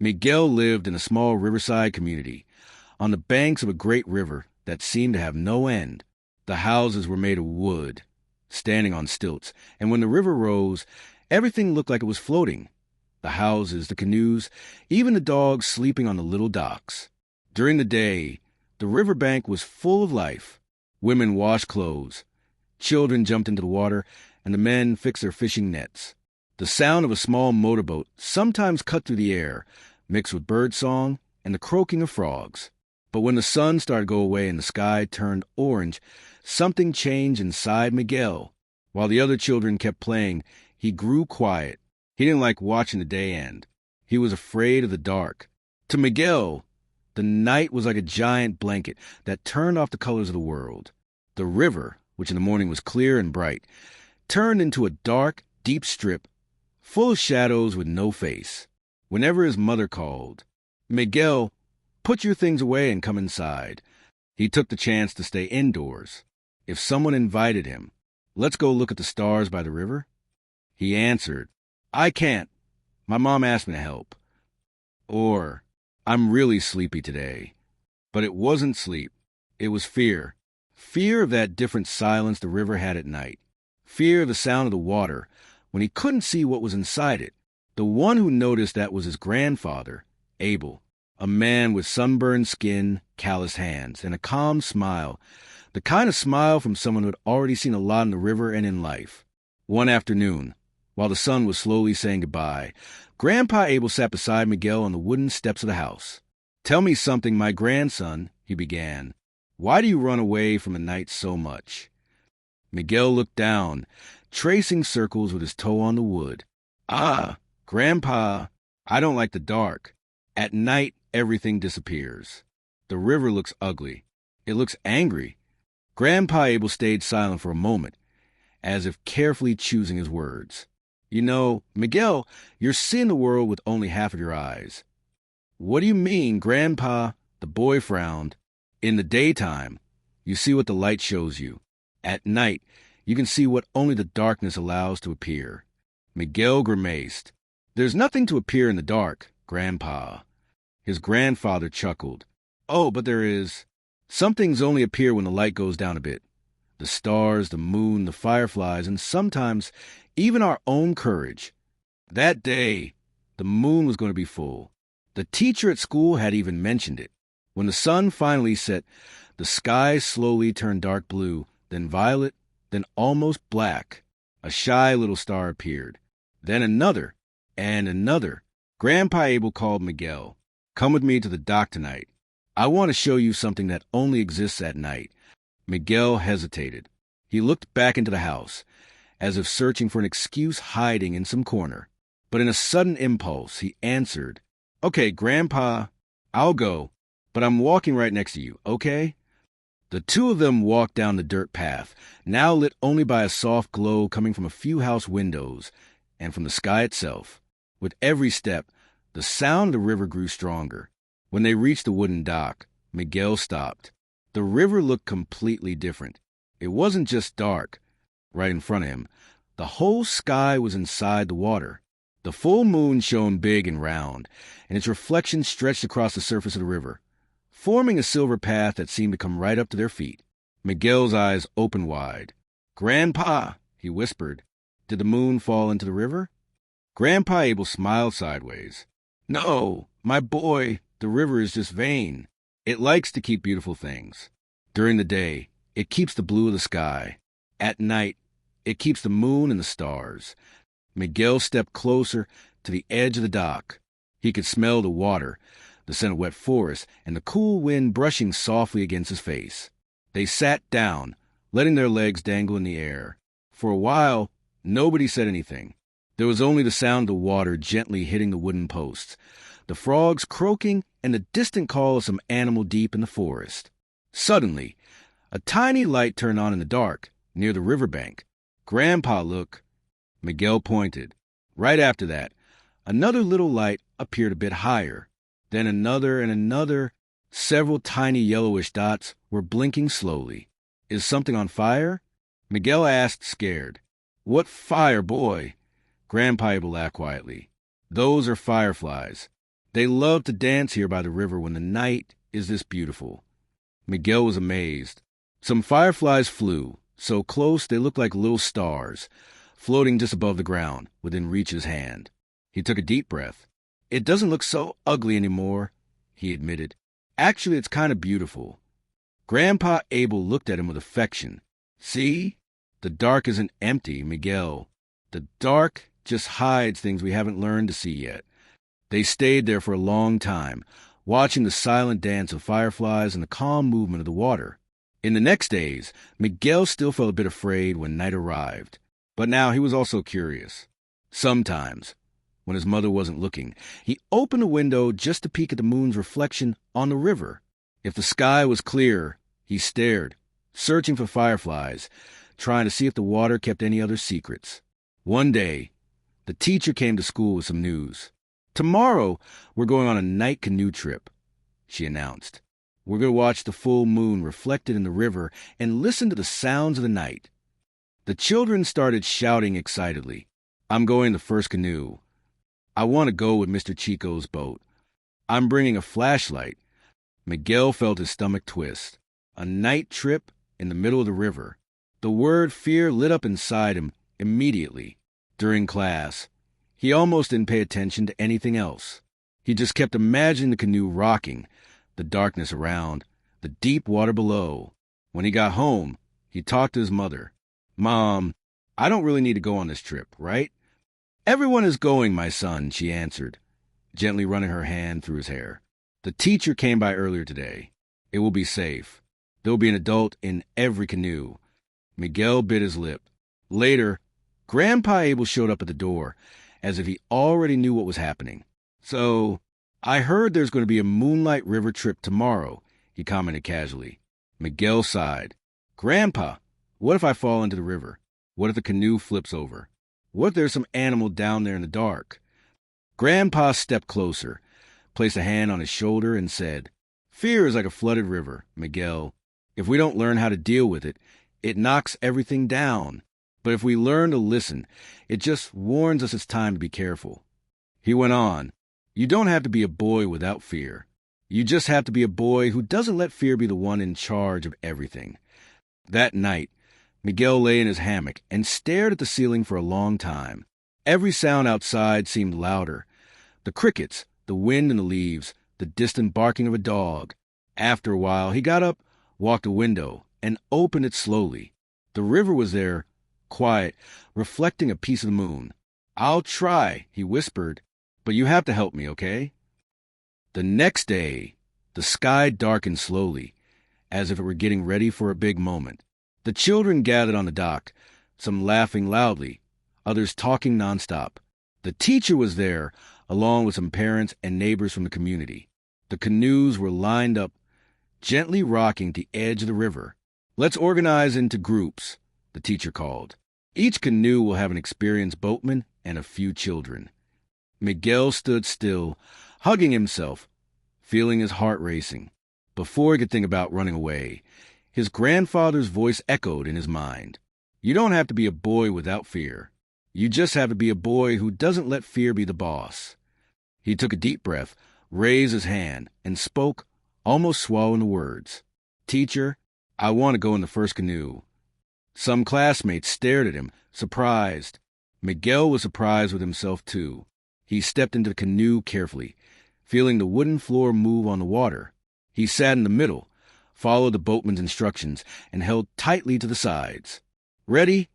Miguel lived in a small riverside community on the banks of a great river that seemed to have no end. The houses were made of wood, standing on stilts, and when the river rose, everything looked like it was floating. The houses, the canoes, even the dogs sleeping on the little docks. During the day, the riverbank was full of life. Women washed clothes, children jumped into the water, and the men fixed their fishing nets. The sound of a small motorboat sometimes cut through the air, mixed with birdsong and the croaking of frogs. But when the sun started to go away and the sky turned orange, something changed inside Miguel. While the other children kept playing, he grew quiet. He didn't like watching the day end. He was afraid of the dark. To Miguel, the night was like a giant blanket that turned off the colors of the world. The river, which in the morning was clear and bright, turned into a dark, deep strip, full of shadows with no face. Whenever his mother called, "Miguel, put your things away and come inside," he took the chance to stay indoors. If someone invited him, "Let's go look at the stars by the river," he answered, "I can't. My mom asked me to help." Or, "I'm really sleepy today." But it wasn't sleep. It was fear. Fear of that different silence the river had at night. Fear of the sound of the water when he couldn't see what was inside it. The one who noticed that was his grandfather, Abel, a man with sunburned skin, calloused hands, and a calm smile, the kind of smile from someone who had already seen a lot in the river and in life. One afternoon, while the sun was slowly saying goodbye, Grandpa Abel sat beside Miguel on the wooden steps of the house. "Tell me something, my grandson," he began. "Why do you run away from the night so much?" Miguel looked down, tracing circles with his toe on the wood. "Ah, Grandpa, I don't like the dark. At night, everything disappears. The river looks ugly. It looks angry." Grandpa Abel stayed silent for a moment, as if carefully choosing his words. "You know, Miguel, you're seeing the world with only half of your eyes." "What do you mean, Grandpa?" The boy frowned. "In the daytime, you see what the light shows you. At night, you can see what only the darkness allows to appear." Miguel grimaced. "There's nothing to appear in the dark, Grandpa." His grandfather chuckled. "Oh, but there is. Some things only appear when the light goes down a bit. The stars, the moon, the fireflies, and sometimes even our own courage. That day, the moon was going to be full. The teacher at school had even mentioned it. When the sun finally set, the sky slowly turned dark blue, then violet, then almost black. A shy little star appeared. Then another, and another. Grandpa Abel called Miguel. "Come with me to the dock tonight. I want to show you something that only exists at night." Miguel hesitated. He looked back into the house, as if searching for an excuse hiding in some corner. But in a sudden impulse, he answered, "Okay, Grandpa, I'll go, but I'm walking right next to you, okay?" The two of them walked down the dirt path, now lit only by a soft glow coming from a few house windows and from the sky itself. With every step, the sound of the river grew stronger. When they reached the wooden dock, Miguel stopped. The river looked completely different. It wasn't just dark. Right in front of him, the whole sky was inside the water. The full moon shone big and round, and its reflection stretched across the surface of the river, forming a silver path that seemed to come right up to their feet. Miguel's eyes opened wide. "Grandpa," he whispered, "did the moon fall into the river?" Grandpa Abel smiled sideways. "No, my boy, the river is just vain. It likes to keep beautiful things. During the day, it keeps the blue of the sky. At night, it keeps the moon and the stars." Miguel stepped closer to the edge of the dock. He could smell the water, the scent of wet forest, and the cool wind brushing softly against his face. They sat down, letting their legs dangle in the air. For a while, nobody said anything. There was only the sound of the water gently hitting the wooden posts, the frogs croaking, and the distant call of some animal deep in the forest. Suddenly, a tiny light turned on in the dark, near the riverbank. "Grandpa, look." Miguel pointed. Right after that, another little light appeared a bit higher. Then another and another. Several tiny yellowish dots were blinking slowly. "Is something on fire?" Miguel asked, scared. "What fire, boy?" Grandpa Abel laughed quietly. "Those are fireflies. They love to dance here by the river when the night is this beautiful. Miguel was amazed. Some fireflies flew, so close they looked like little stars, floating just above the ground, within reach of his hand. He took a deep breath. It doesn't look so ugly anymore, he admitted. Actually, it's kind of beautiful. Grandpa Abel looked at him with affection. See? The dark isn't empty, Miguel. The dark just hides things we haven't learned to see yet. They stayed there for a long time, watching the silent dance of fireflies and the calm movement of the water. In the next days, Miguel still felt a bit afraid when night arrived. But now he was also curious. Sometimes, when his mother wasn't looking, he opened a window just to peek at the moon's reflection on the river. If the sky was clear, he stared, searching for fireflies, trying to see if the water kept any other secrets. One day, the teacher came to school with some news. Tomorrow, we're going on a night canoe trip, she announced. We're going to watch the full moon reflected in the river and listen to the sounds of the night. The children started shouting excitedly. I'm going in the first canoe. I want to go with Mr. Chico's boat. I'm bringing a flashlight. Miguel felt his stomach twist. A night trip in the middle of the river. The word fear lit up inside him immediately. During class, he almost didn't pay attention to anything else. He just kept imagining the canoe rocking, the darkness around, the deep water below. When he got home, he talked to his mother. Mom, I don't really need to go on this trip, right? Everyone is going, my son, she answered, gently running her hand through his hair. The teacher came by earlier today. It will be safe. There will be an adult in every canoe. Miguel bit his lip. Later, Grandpa Abel showed up at the door, as if he already knew what was happening. So, I heard there's going to be a Moonlight River trip tomorrow, he commented casually. Miguel sighed. Grandpa, what if I fall into the river? What if the canoe flips over? What if there's some animal down there in the dark? Grandpa stepped closer, placed a hand on his shoulder, and said, Fear is like a flooded river, Miguel. If we don't learn how to deal with it, it knocks everything down. But if we learn to listen, it just warns us it's time to be careful. He went on, You don't have to be a boy without fear. You just have to be a boy who doesn't let fear be the one in charge of everything. That night, Miguel lay in his hammock and stared at the ceiling for a long time. Every sound outside seemed louder. The crickets, the wind in the leaves, the distant barking of a dog. After a while, he got up, walked to a window, and opened it slowly. The river was there, quiet, reflecting a piece of the moon. I'll try, he whispered, but you have to help me, okay? The next day, the sky darkened slowly, as if it were getting ready for a big moment. The children gathered on the dock, some laughing loudly, others talking nonstop. The teacher was there, along with some parents and neighbors from the community. The canoes were lined up, gently rocking at the edge of the river. Let's organize into groups, the teacher called. Each canoe will have an experienced boatman and a few children. Miguel stood still, hugging himself, feeling his heart racing. Before he could think about running away, his grandfather's voice echoed in his mind. You don't have to be a boy without fear. You just have to be a boy who doesn't let fear be the boss. He took a deep breath, raised his hand, and spoke, almost swallowing the words. Teacher, I want to go in the first canoe. Some classmates stared at him, surprised. Miguel was surprised with himself, too. He stepped into the canoe carefully, feeling the wooden floor move on the water. He sat in the middle, followed the boatman's instructions, and held tightly to the sides. Ready?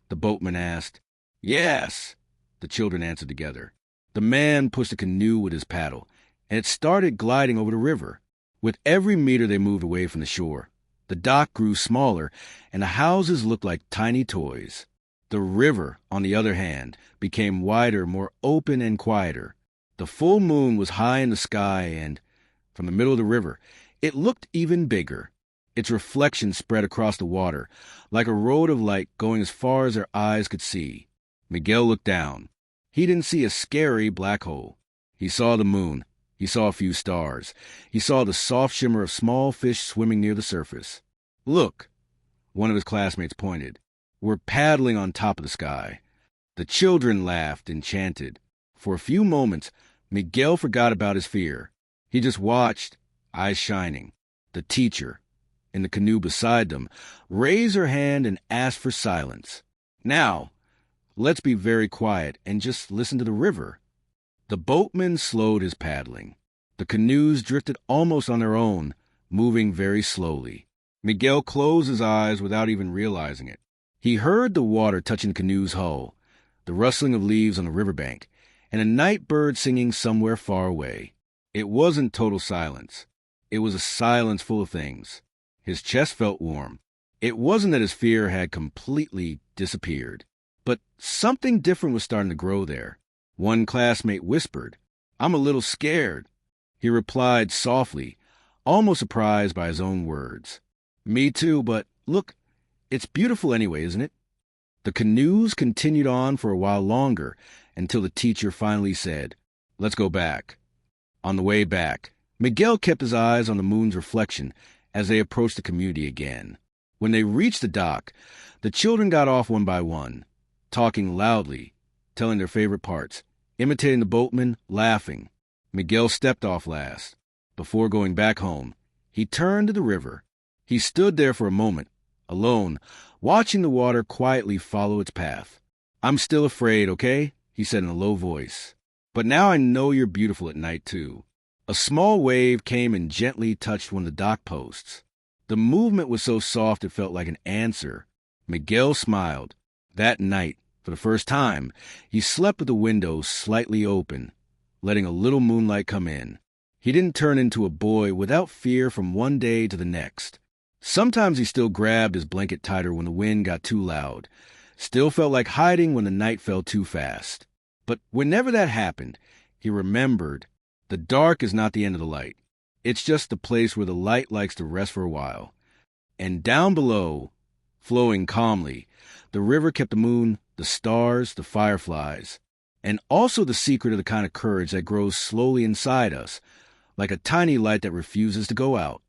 The boatman asked. Yes, the children answered together. The man pushed the canoe with his paddle, and it started gliding over the river. With every meter they moved away from the shore, the dock grew smaller, and the houses looked like tiny toys. The river, on the other hand, became wider, more open and quieter. The full moon was high in the sky, and, from the middle of the river, it looked even bigger. Its reflection spread across the water, like a road of light going as far as their eyes could see. Miguel looked down. He didn't see a scary black hole. He saw the moon. He saw a few stars. He saw the soft shimmer of small fish swimming near the surface. Look, one of his classmates pointed. We're paddling on top of the sky. The children laughed, enchanted. For a few moments, Miguel forgot about his fear. He just watched, eyes shining. The teacher, in the canoe beside them, raise her hand and ask for silence. Now, let's be very quiet and just listen to the river. The boatman slowed his paddling. The canoes drifted almost on their own, moving very slowly. Miguel closed his eyes without even realizing it. He heard the water touching the canoe's hull, the rustling of leaves on the riverbank, and a night bird singing somewhere far away. It wasn't total silence. It was a silence full of things. His chest felt warm. It wasn't that his fear had completely disappeared, but something different was starting to grow there. One classmate whispered, "I'm a little scared." He replied softly, almost surprised by his own words. "Me too, but look, it's beautiful anyway, isn't it?" The canoes continued on for a while longer until the teacher finally said, "Let's go back." On the way back, Miguel kept his eyes on the moon's reflection as they approached the community again. When they reached the dock, the children got off one by one, talking loudly, telling their favorite parts, imitating the boatman, laughing. Miguel stepped off last. Before going back home, he turned to the river. He stood there for a moment, alone, watching the water quietly follow its path. "I'm still afraid, okay?" he said in a low voice. "But now I know you're beautiful at night, too." A small wave came and gently touched one of the dock posts. The movement was so soft it felt like an answer. Miguel smiled. That night, for the first time, he slept with the windows slightly open, letting a little moonlight come in. He didn't turn into a boy without fear from one day to the next. Sometimes he still grabbed his blanket tighter when the wind got too loud, still felt like hiding when the night fell too fast. But whenever that happened, he remembered the dark is not the end of the light. It's just the place where the light likes to rest for a while. And down below, flowing calmly, the river kept the moon, the stars, the fireflies, and also the secret of the kind of courage that grows slowly inside us, like a tiny light that refuses to go out.